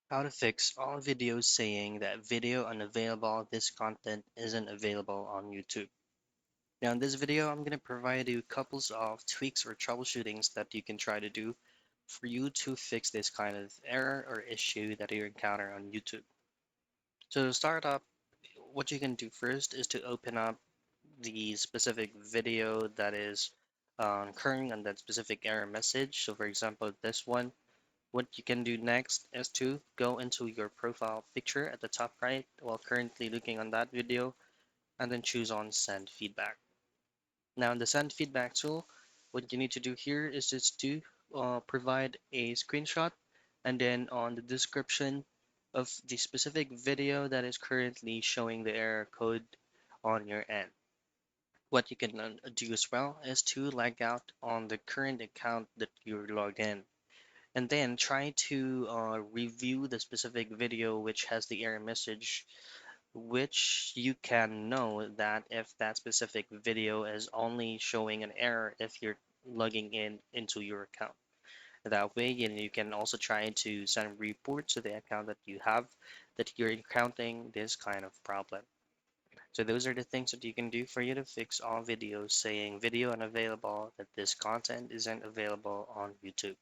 How to fix all videos saying that video unavailable, this content isn't available on YouTube. Now in this video, I'm going to provide you couples of tweaks or troubleshootings that you can try to do for you to fix this kind of error or issue that you encounter on YouTube. So to start up, what you can do first is to open up the specific video that is occurring on that specific error message. So for example, this one. What you can do next is to go into your profile picture at the top right while currently looking on that video and then choose on send feedback. Now in the send feedback tool, what you need to do here is just to provide a screenshot and then on the description of the specific video that is currently showing the error code on your end. What you can do as well is to log out on the current account that you're logged in and then try to review the specific video which has the error message, which you can know that if that specific video is only showing an error if you're logging in into your account. That way, you can also try to send reports to the account that you have that you're encountering this kind of problem. So those are the things that you can do for you to fix all videos saying video unavailable, that this content isn't available on YouTube.